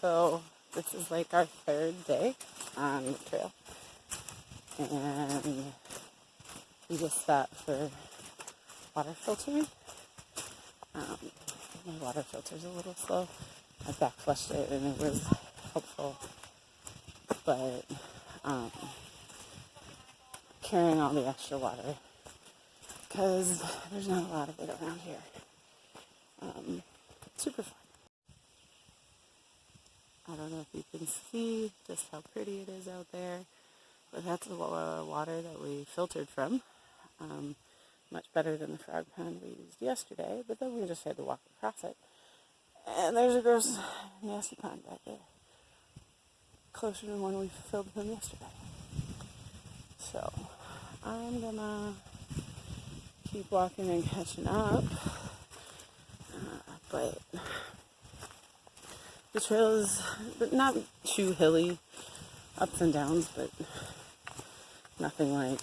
So this is like our third day on the trail, and we just stopped for water filtering. My water filter's a little slow. I back flushed it and it was helpful, but carrying all the extra water because there's not a lot of it around here. Super fun. I don't know if you can see just how pretty it is out there, but that's the water that we filtered from. Much better than the frog pond we used yesterday, but then we just had to walk across it. And there's a gross, nasty pond back there, closer to the one we filled from yesterday. So I'm gonna keep walking and catching up, but the trail is not too hilly, ups and downs, but nothing like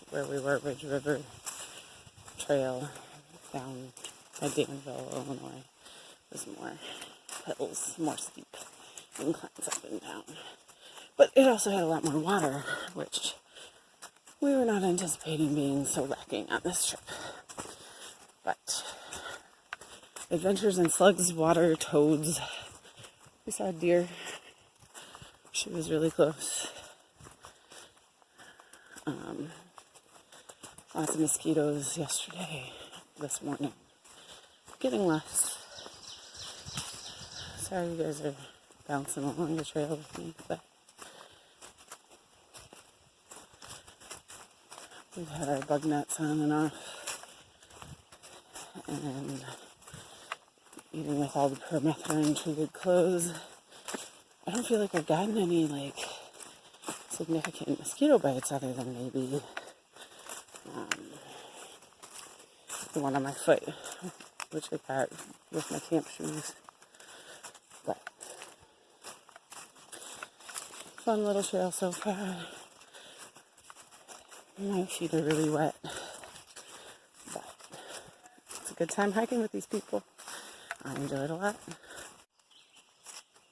where we were, Ridge River Trail down at Danville, Illinois. There's more hills, more steep inclines up and down. But it also had a lot more water, which we were not anticipating being so lacking on this trip. But adventures in slugs, water, toads. We saw a deer. She was really close. Lots of mosquitoes yesterday, this morning. Getting less. Sorry you guys are bouncing along the trail with me, but we've had our bug nets on and off, and even with all the permethrin treated clothes, I don't feel like I've gotten any significant mosquito bites other than maybe the one on my foot, which I got with my camp shoes. But fun little trail so far. My feet are really wet, but it's a good time hiking with these people. I enjoy it a lot.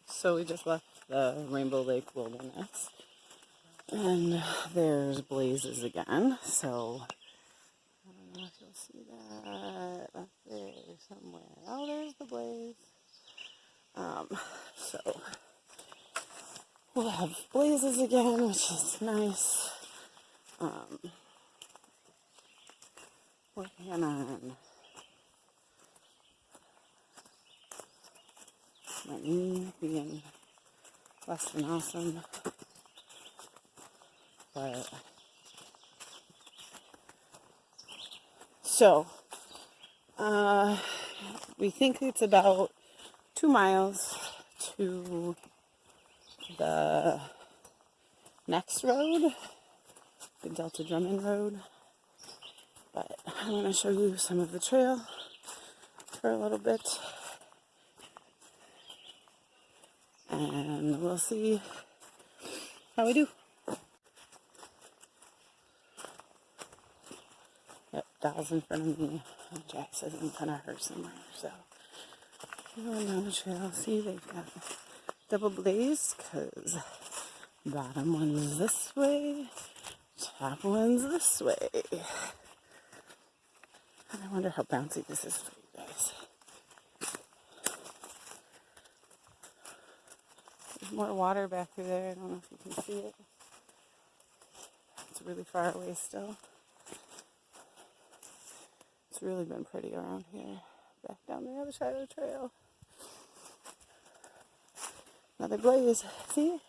So we just left the Rainbow Lake Wilderness, and there's blazes again. So I don't know if you'll see that up there somewhere. Oh, there's the blaze. So we'll have blazes again, which is nice. Working on my knee being less than awesome, but so we think it's about 2 miles to the next road, the Delta Drummond Road, but I'm going to show you some of the trail for a little bit, and we'll see how we do. Yep, Doll's in front of me, and Jax is in front of her somewhere, so going down the trail. See, they've got double blaze, because bottom one's this way, top one's this way. And I wonder how bouncy this is for you guys. There's more water back through there. I don't know if you can see it. It's really far away still. It's really been pretty around here. Back down the other side of the trail. Another blaze. See?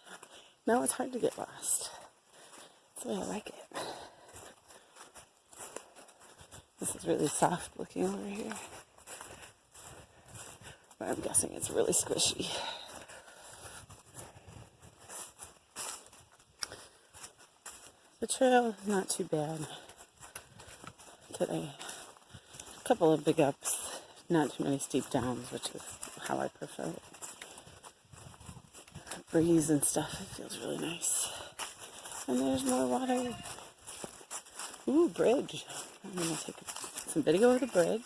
Now it's hard to get lost. That's the way I like it. This is really soft looking over here. But I'm guessing it's really squishy. The trail is not too bad today. A couple of big ups, not too many steep downs, which is how I prefer it. Breeze and stuff, it feels really nice. And there's more water. Ooh, bridge. I'm going to take some video of the bridge.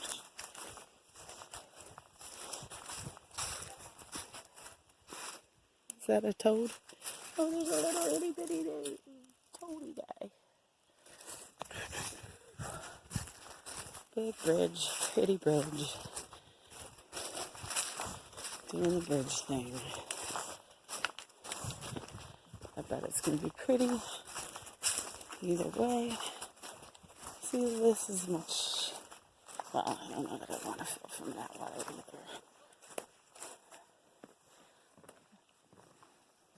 Is that a toad? Oh, there's a little itty bitty toady guy. Big bridge, pretty bridge. Doing the bridge thing. I bet it's going to be pretty either way. See, this is much, well, I don't know that I want to fill from that water either.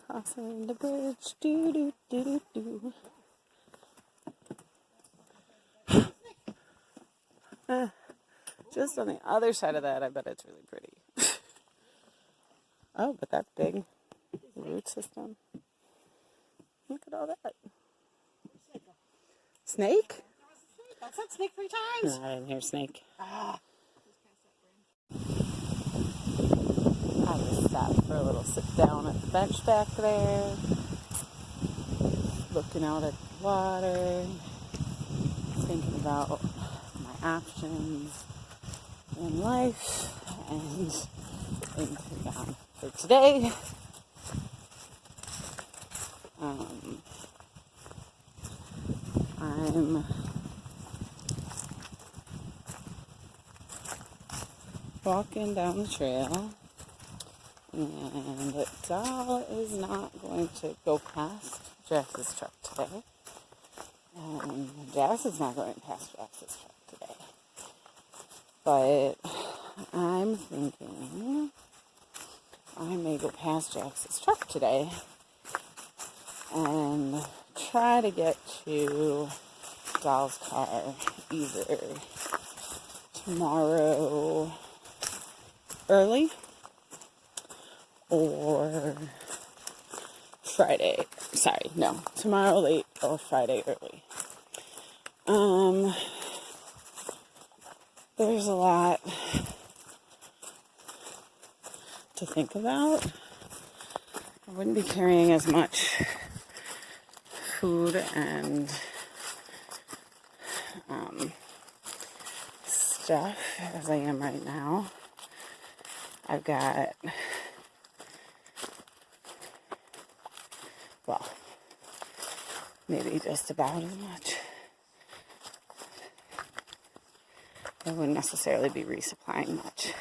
Crossing the bridge, do do do do do. Just on the other side of that, I bet it's really pretty. Oh, but that's big. The root system. Look at all that. Snake? I said snake 3 times. No, I didn't hear snake. Ah. I just stopped for a little sit down at the bench back there, looking out at the water, thinking about my options in life and thinking on for today. I'm walking down the trail, and Doll is not going to go past Jax's truck today, and Jax is not going past Jax's truck today. But I'm thinking I may go past Jax's truck today and try to get to Doll's car either tomorrow early or Friday. Sorry, no, tomorrow late or Friday early. There's a lot to think about. I wouldn't be carrying as much food and stuff as I am right now. I've got, well, maybe just about as much. I wouldn't necessarily be resupplying much.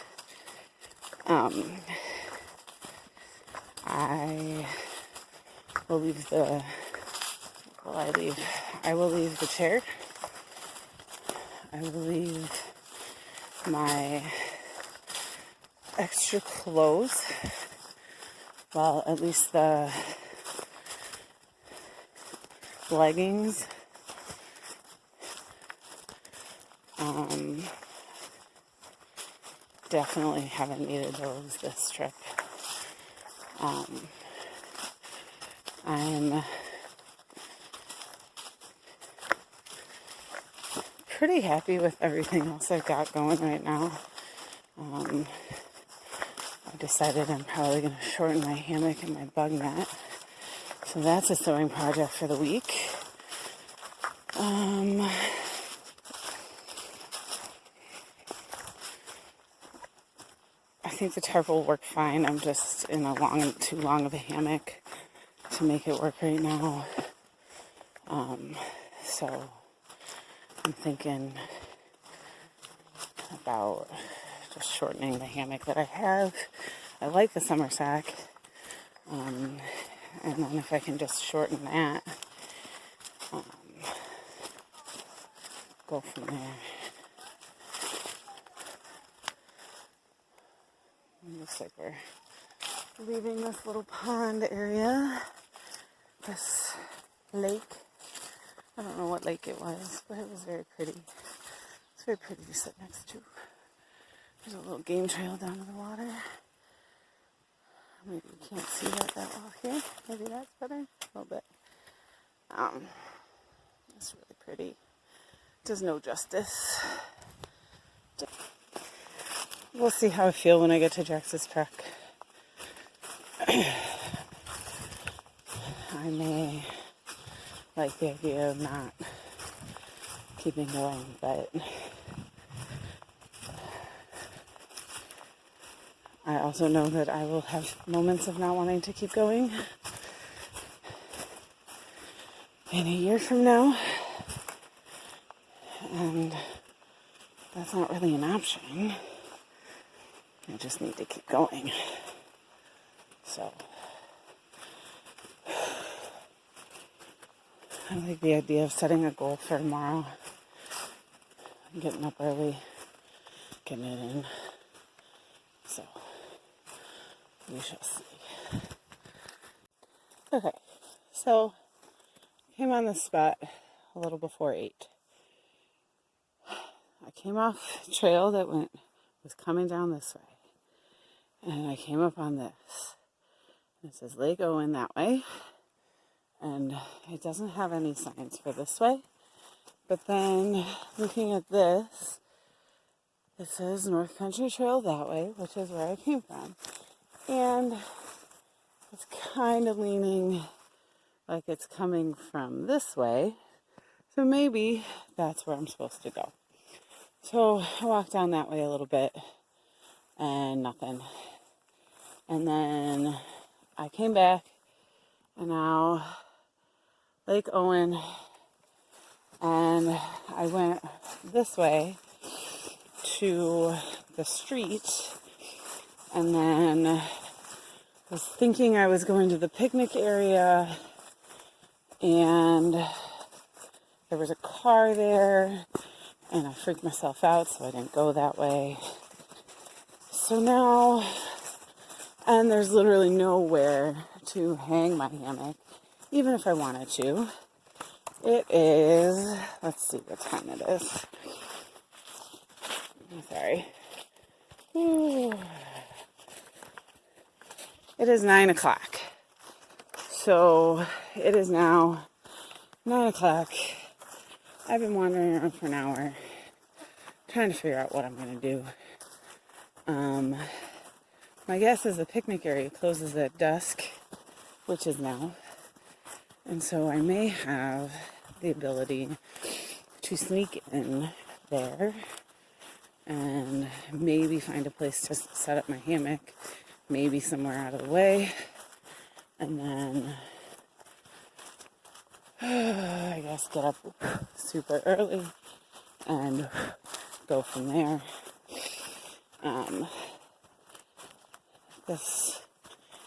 I will leave the, I will leave the chair. I will leave my extra clothes. Well, at least the leggings. Definitely haven't needed those this trip. I'm pretty happy with everything else I've got going right now. I decided I'm probably going to shorten my hammock and my bug net. So that's a sewing project for the week. I think the tarp will work fine. I'm just in too long of a hammock to make it work right now. So I'm thinking about just shortening the hammock that I have. I like the summer sack. And then if I can just shorten that, go from there. It looks like we're leaving this little pond area, this lake. I don't know what lake it was, but it was very pretty. It's very pretty to sit next to. There's a little game trail down to the water. Maybe you can't see that well here. Maybe that's better. A little bit. It's really pretty. Does no justice. We'll see how I feel when I get to Jax's truck. I may like the idea of not keeping going, but I also know that I will have moments of not wanting to keep going in a year from now, and that's not really an option. I just need to keep going. So I like the idea of setting a goal for tomorrow, getting up early, getting it in. So we shall see. Okay, so came on the spot a little before 8. I came off a trail that was coming down this way, and I came up on this. It says Lake Owen that way, and it doesn't have any signs for this way. But then looking at this, it says North Country Trail that way, which is where I came from. And it's kind of leaning like it's coming from this way. So maybe that's where I'm supposed to go. So I walked down that way a little bit and nothing. And then I came back and now Lake Owen, and I went this way to the street, and then was thinking I was going to the picnic area, and there was a car there, and I freaked myself out, so I didn't go that way. So now, and there's literally nowhere to hang my hammock, even if I wanted to. It is, let's see what time it is. I'm sorry. Ooh. It is 9 o'clock. So it is now 9 o'clock. I've been wandering around for an hour, trying to figure out what I'm going to do. My guess is the picnic area closes at dusk, which is now. And so I may have the ability to sneak in there and maybe find a place to set up my hammock, maybe somewhere out of the way, and then I guess get up super early and go from there. This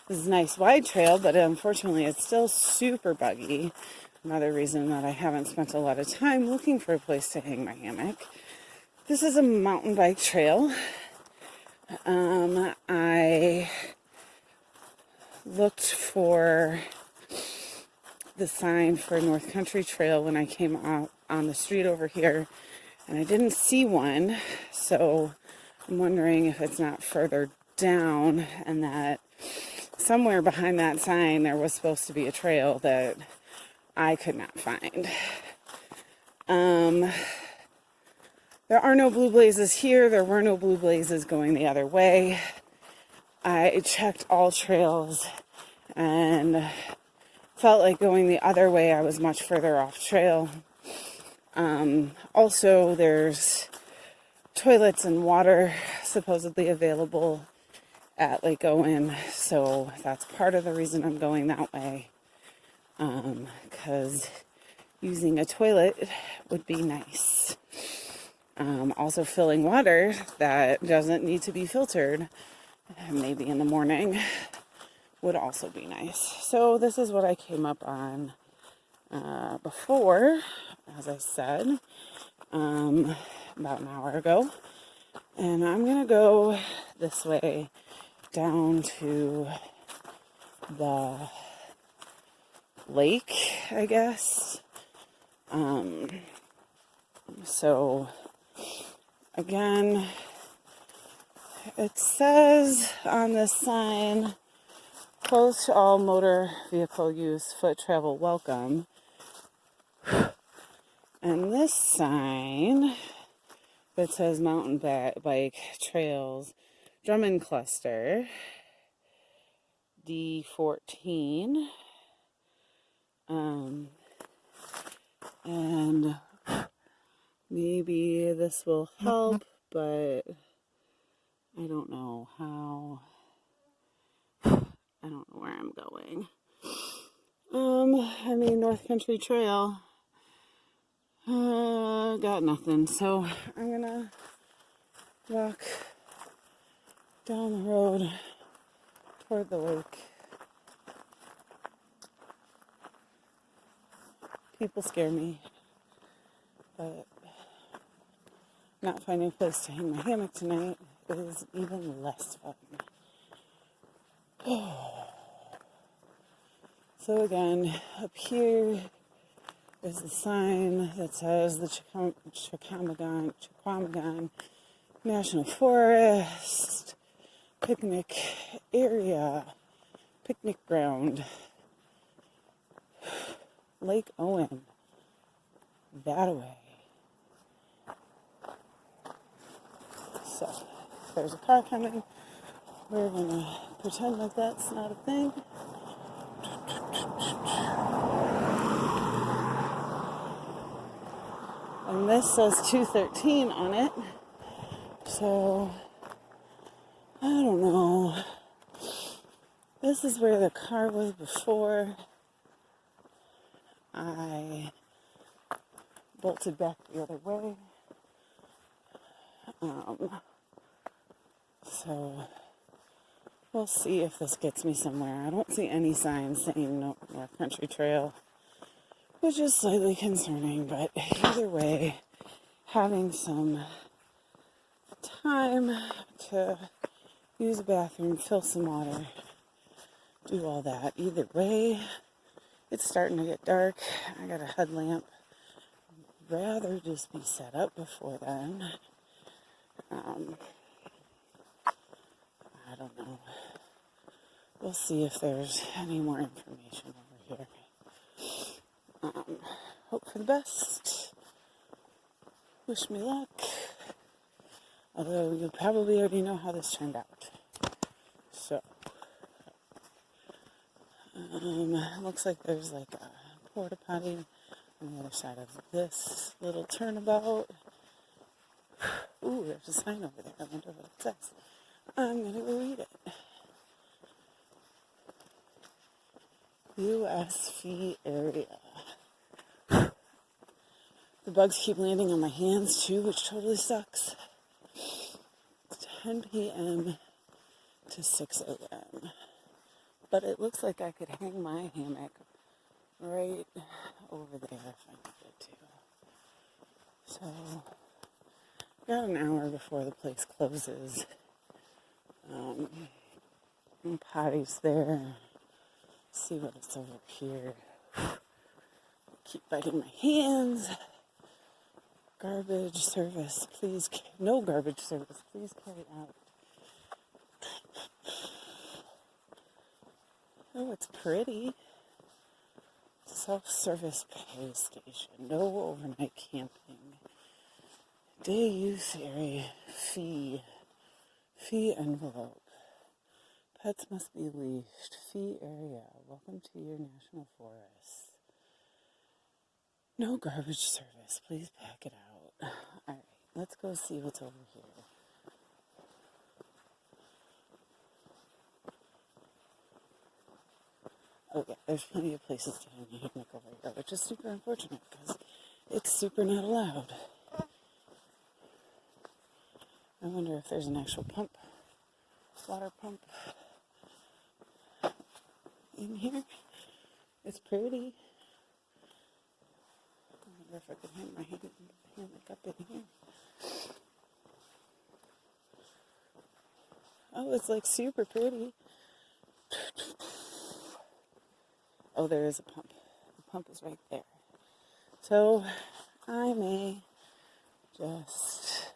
is a nice wide trail, but unfortunately it's still super buggy. Another reason that I haven't spent a lot of time looking for a place to hang my hammock. This is a mountain bike trail. I looked for the sign for North Country Trail when I came out on the street over here, and I didn't see one, so I'm wondering if it's not further down and that somewhere behind that sign there was supposed to be a trail that I could not find. There are no blue blazes here. There were no blue blazes going the other way. I checked all trails and felt like going the other way I was much further off trail. Also, there's toilets and water supposedly available at Lake Owen, so that's part of the reason I'm going that way, because using a toilet would be nice. Also filling water that doesn't need to be filtered, maybe in the morning, would also be nice. So this is what I came up on before, as I said, about an hour ago. And I'm going to go this way down to the lake, I guess. So again, it says on this sign, closed to all motor vehicle use, foot travel welcome. And this sign that says mountain bike trails, Drummond Cluster, D14. And maybe this will help, but I don't know how North Country Trail. Got nothing. So I'm gonna walk down the road toward the lake. People scare me, but not finding a place to hang my hammock tonight is even less fun. So again, up here is the sign that says the Chequamegon National Forest picnic area, picnic ground, Lake Owen, that way. So, if there's a car coming, we're gonna pretend like that's not a thing. And this says 213 on it. So, I don't know. This is where the car was before I bolted back the other way. So, we'll see if this gets me somewhere. I don't see any signs saying no North Country Trail, which is slightly concerning, but either way, having some time to use a bathroom, fill some water, do all that. Either way, it's starting to get dark. I got a headlamp. Rather just be set up before then. I don't know. We'll see if there's any more information over here. Hope for the best. Wish me luck. Although you probably already know how this turned out. So, looks like there's like a porta potty on the other side of this little turnabout. Ooh, there's a sign over there. I wonder what it says. I'm gonna go read it. U.S. fee area. The bugs keep landing on my hands too, which totally sucks. It's 10 p.m. to 6 a.m. But it looks like I could hang my hammock right over there if I needed to. So, got an hour before the place closes. And potty's there. See what it's over here. Keep biting my hands. Garbage service, please. No garbage service, please carry out. Oh, it's pretty. Self-service pay station. No overnight camping. Day use area. Fee envelope. Pets must be leashed. Fee area. Welcome to your national forest. No garbage service. Please pack it out. Alright, let's go see what's over here. Oh yeah, there's plenty of places to hang a hammock over here, which is super unfortunate because it's super not allowed. I wonder if there's an actual pump, water pump in here. It's pretty. I wonder if I could hang my hammock up in here. Oh, it's like super pretty. Oh, there is a pump. The pump is right there. So, I may just...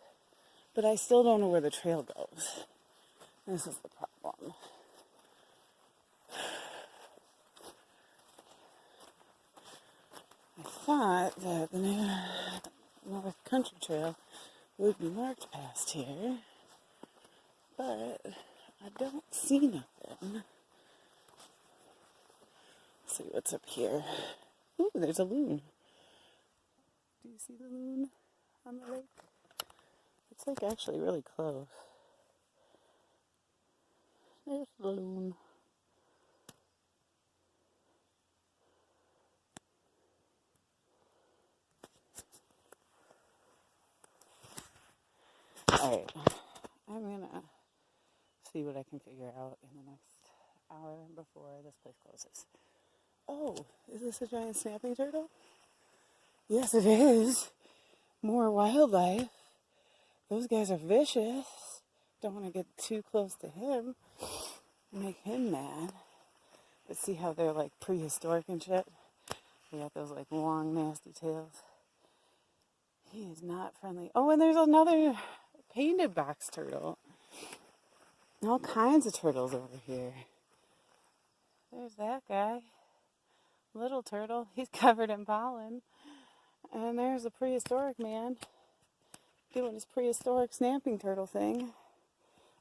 But I still don't know where the trail goes. This is the problem. I thought that the North Country Trail would be marked past here, but I don't see nothing. Let's see what's up here. Ooh, there's a loon. Do you see the loon on the lake? It's like actually really close. There's the loon. Alright, I'm gonna see what I can figure out in the next hour before this place closes. Oh, is this a giant snapping turtle? Yes, it is. More wildlife. Those guys are vicious. Don't want to get too close to him. Make him mad. But see how they're like prehistoric and shit? They got those like long, nasty tails. He is not friendly. Oh, and there's another painted box turtle. All kinds of turtles over here. There's that guy. Little turtle. He's covered in pollen. And there's a prehistoric man doing his prehistoric snapping turtle thing.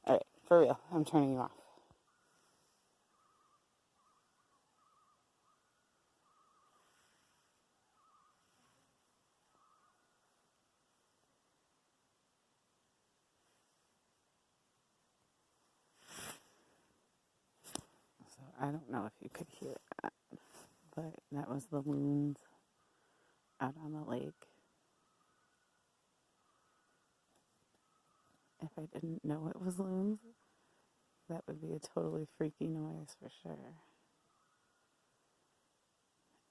Alright, for real. I'm turning you off. So I don't know if you could hear that, but that was the loons out on the lake. If I didn't know it was loons, that would be a totally freaky noise for sure.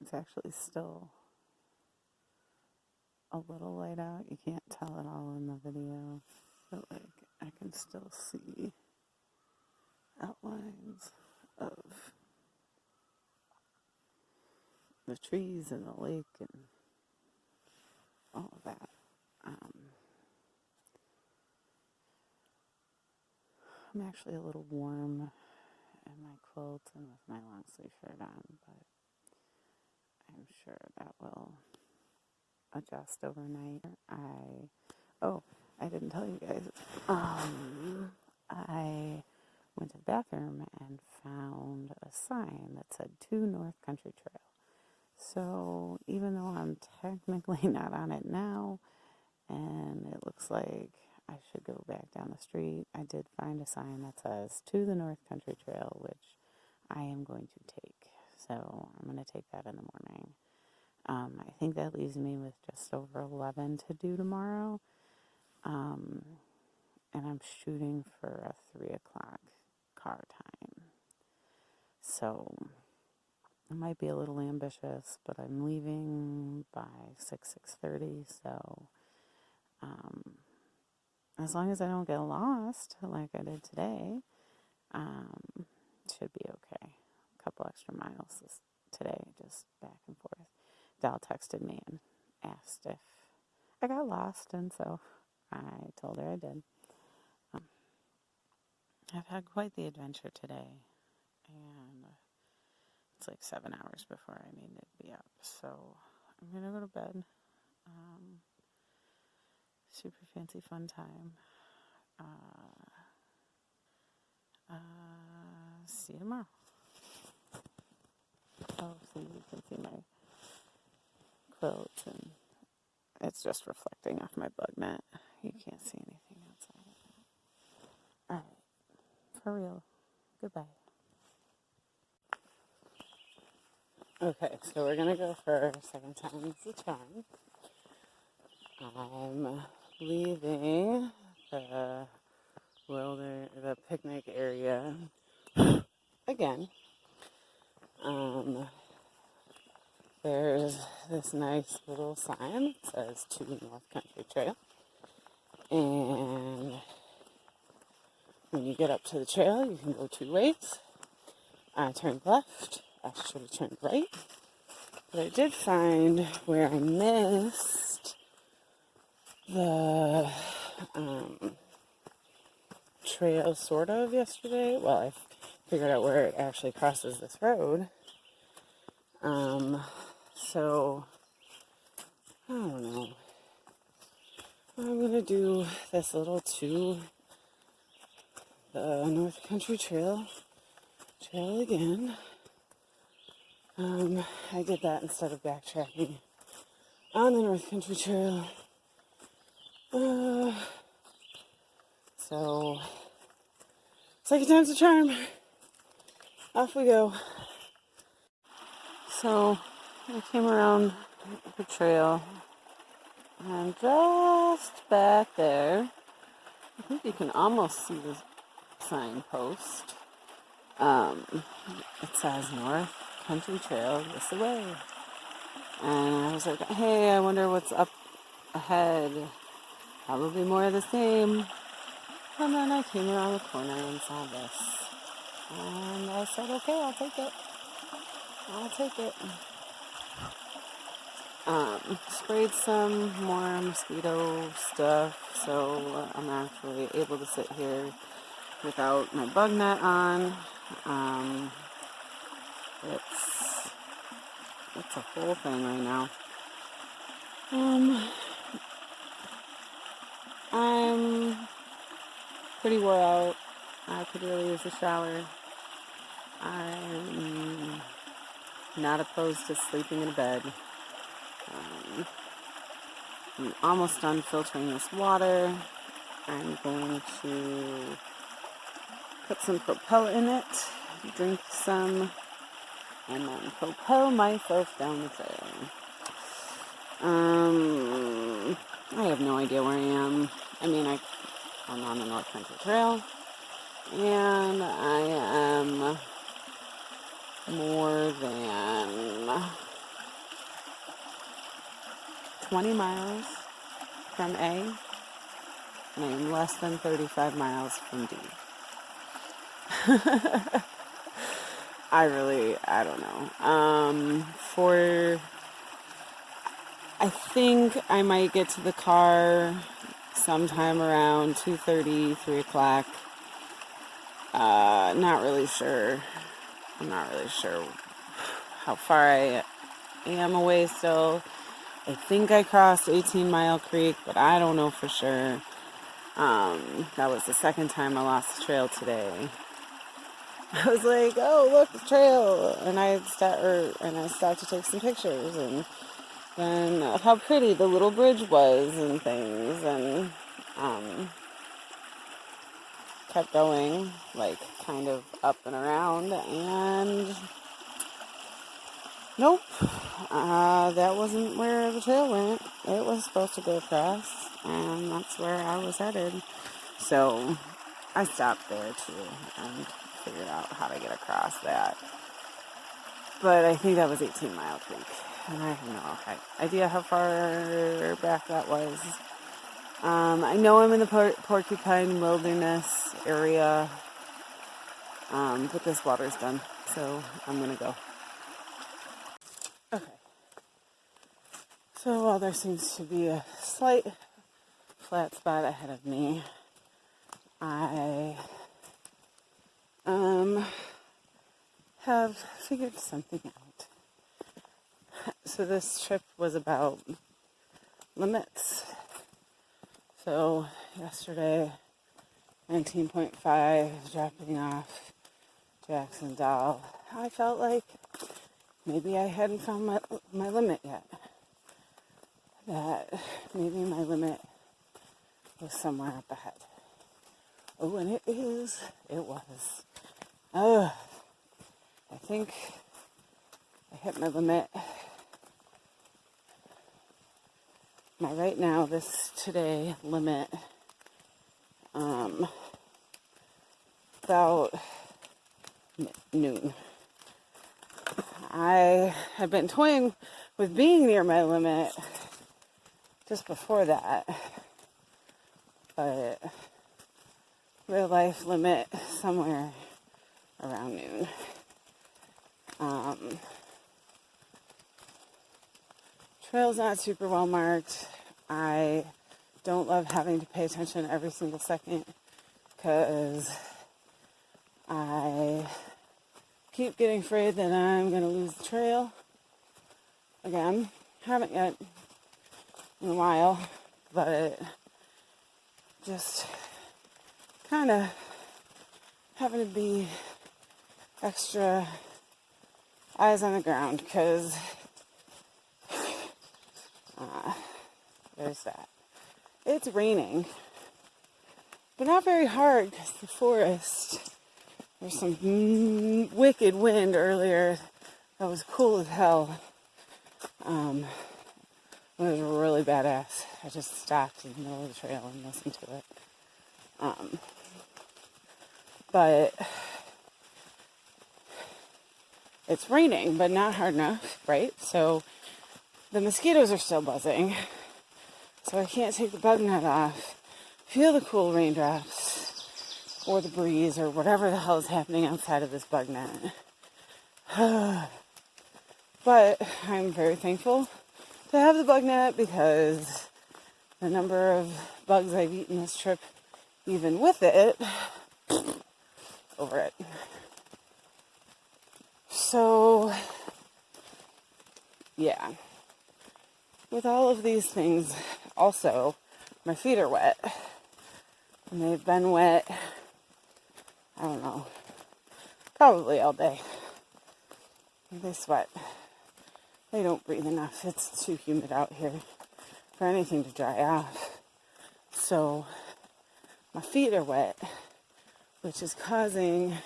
It's actually still a little light out. You can't tell it all in the video, but like I can still see outlines of the trees and the lake and all of that. I'm actually a little warm in my quilt and with my long sleeve shirt on, but I'm sure that will adjust overnight. I didn't tell you guys. I went to the bathroom and found a sign that said to North Country Trail. So even though I'm technically not on it now, and it looks like I should go back down the street, I did find a sign that says to the North Country Trail, which I am going to take. So I'm going to take that in the morning. I think that leaves me with just over 11 to do tomorrow. And I'm shooting for a 3 o'clock car time. So it might be a little ambitious, but I'm leaving by 6:30. So as long as I don't get lost like I did today, should be okay. A couple extra miles today, just back and forth. Dal texted me and asked if I got lost, and so I told her I did. I've had quite the adventure today, and it's like 7 hours before I need to be up, so I'm going to go to bed. Super fancy fun time. See you tomorrow. Oh, so you can see my quilt, and it's just reflecting off my bug net. You can't see anything outside of it. Alright, for real. Goodbye. Okay, so we're gonna go for second time's the charm. I'm leaving the picnic area again. There's this nice little sign that says to North Country Trail. And when you get up to the trail, you can go 2 ways. I turned left. I should have turned right. But I did find where I missed the trail sort of yesterday. Well, I figured out where it actually crosses this road. So, I don't know. I'm going to do this little to the North Country Trail again. I did that instead of backtracking on the North Country Trail. So, second time's a charm. Off we go. So, I came around the trail, and just back there I think you can almost see the signpost. It says North Country Trail this way. And I was like, hey, I wonder what's up ahead. Probably more of the same. And then I came around the corner and saw this. And I said, okay, I'll take it. I'll take it. Sprayed some more mosquito stuff, so I'm actually able to sit here without my bug net on. It's a whole thing right now. I'm pretty wore out. I could really use a shower. I'm not opposed to sleeping in a bed. I'm almost done filtering this water. I'm going to put some Propel in it, drink some, and then propel myself down the trail. I have no idea where I am. I mean, I'm on the North Country Trail, and I am more than 20 miles from A, and I am less than 35 miles from D. I don't know. I think I might get to the car sometime around 2:30, 3 o'clock. Not really sure. I'm not really sure how far I am away still. I think I crossed 18 Mile Creek, but I don't know for sure. That was the second time I lost the trail today. I was like, oh, look, the trail. And I stopped to take some pictures. And then how pretty the little bridge was and things. And kept going, like, kind of up and around. And nope. That wasn't where the trail went. It was supposed to go across. And that's where I was headed. So I stopped there, too. And figured out how to get across that. But I think that was 18 Mile Creek. And I have no idea how far back that was. I know I'm in the Porcupine Wilderness area. But this water's done. So I'm going to go. Okay. So while there seems to be a slight flat spot ahead of me, I have figured something out. So this trip was about limits. So yesterday, 19.5, dropping off Jackson Doll. I felt like maybe I hadn't found my limit yet. That maybe my limit was somewhere up ahead. Oh, and it was. I think I hit my limit. My right now, today limit, about noon. I had been toying with being near my limit just before that, but real life limit somewhere around noon. Trail's not super well marked. I don't love having to pay attention every single second because I keep getting afraid that I'm going to lose the trail. Again, haven't yet in a while, but just kind of having to be extra eyes on the ground because there's that. It's raining, but not very hard because the forest, there's some wicked wind earlier that was cool as hell. It was really badass. I just stopped in the middle of the trail and listened to it. But it's raining, but not hard enough, right? So the mosquitoes are still buzzing. So I can't take the bug net off, feel the cool raindrops, or the breeze, or whatever the hell is happening outside of this bug net. But I'm very thankful to have the bug net because the number of bugs I've eaten this trip, even with it, over it. So, yeah. With all of these things, also, my feet are wet. And they've been wet, I don't know, probably all day. They sweat. They don't breathe enough. It's too humid out here for anything to dry off. So my feet are wet, which is causing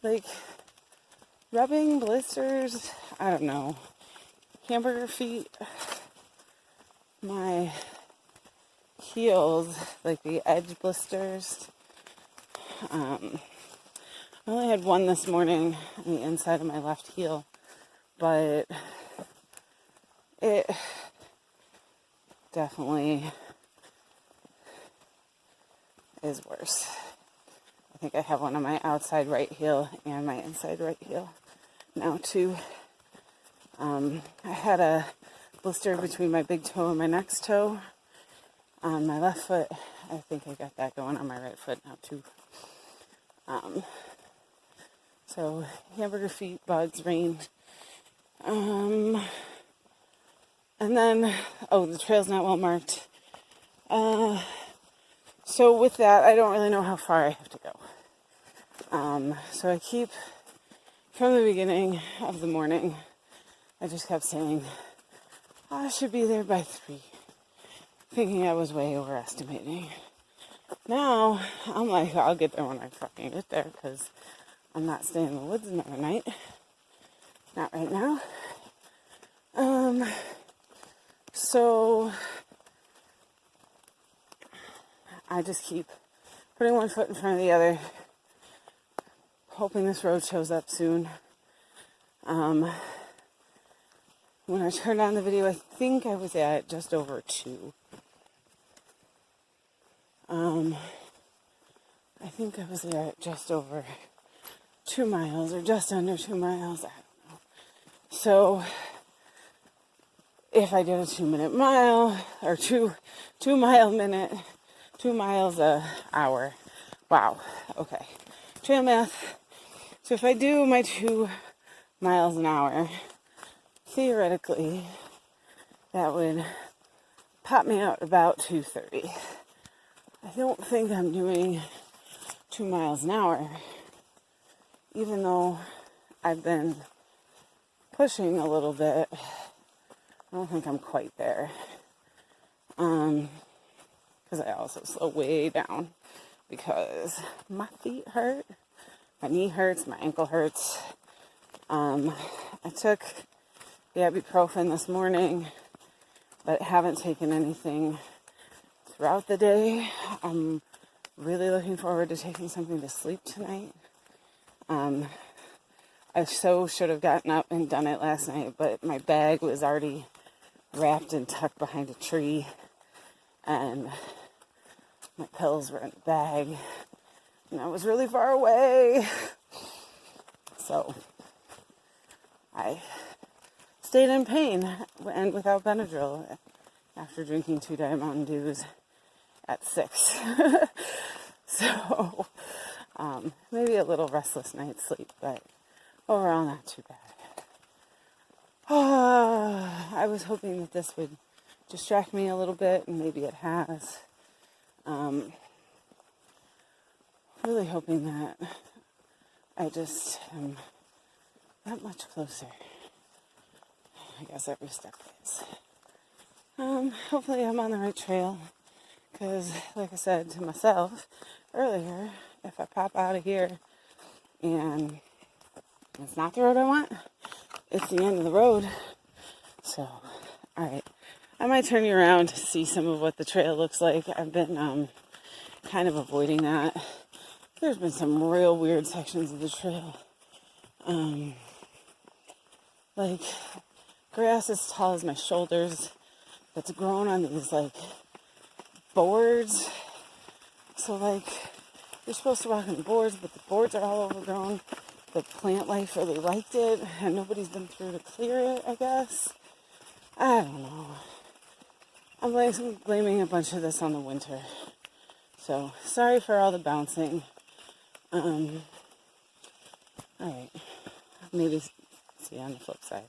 like rubbing blisters. I don't know. Hamburger feet. My heels, like the edge blisters. I only had one this morning on the inside of my left heel, but it definitely is worse. I think I have one on my outside right heel and my inside right heel now too. I had a blister between my big toe and my next toe on my left foot. I think I got that going on my right foot now too. So hamburger feet, bugs, rain. And then, the trail's not well marked. So with that, I don't really know how far I have to go. So I keep, from the beginning of the morning, I just kept saying, I should be there by 3, thinking I was way overestimating. Now, I'm like, I'll get there when I fucking get there, because I'm not staying in the woods another night. Not right now. So I just keep putting one foot in front of the other, hoping this road shows up soon. When I turned on the video, I think I was at just over 2. I think I was there at just over 2 miles, or just under 2 miles, I don't know. So, if I did a 2-minute mile, or 2 mile minute, 2 miles a hour, wow, okay, trail math. So if I do my 2 miles an hour, theoretically, that would pop me out about 2:30. I don't think I'm doing 2 miles an hour, even though I've been pushing a little bit. I don't think I'm quite there. Because I also slow way down because my feet hurt, my knee hurts, my ankle hurts. I took the ibuprofen this morning, but haven't taken anything throughout the day. I'm really looking forward to taking something to sleep tonight. I so should have gotten up and done it last night, but my bag was already wrapped and tucked behind a tree, and my pills were in the bag, and I was really far away. So I stayed in pain and without Benadryl after drinking 2 Diet Mountain Dews at 6. So maybe a little restless night's sleep, but overall not too bad. I was hoping that this would distract me a little bit, and maybe it has. Really hoping that I just am that much closer. I guess every step is. Hopefully I'm on the right trail, because like I said to myself earlier, if I pop out of here and it's not the road I want, it's the end of the road. So, alright. I might turn you around to see some of what the trail looks like. I've been kind of avoiding that. There's been some real weird sections of the trail. Like grass as tall as my shoulders that's grown on these like boards. So like you're supposed to walk on the boards, but the boards are all overgrown. The plant life really liked it, and nobody's been through to clear it, I guess. I don't know. I'm blaming a bunch of this on the winter. So, sorry for all the bouncing. Alright. Maybe see you on the flip side.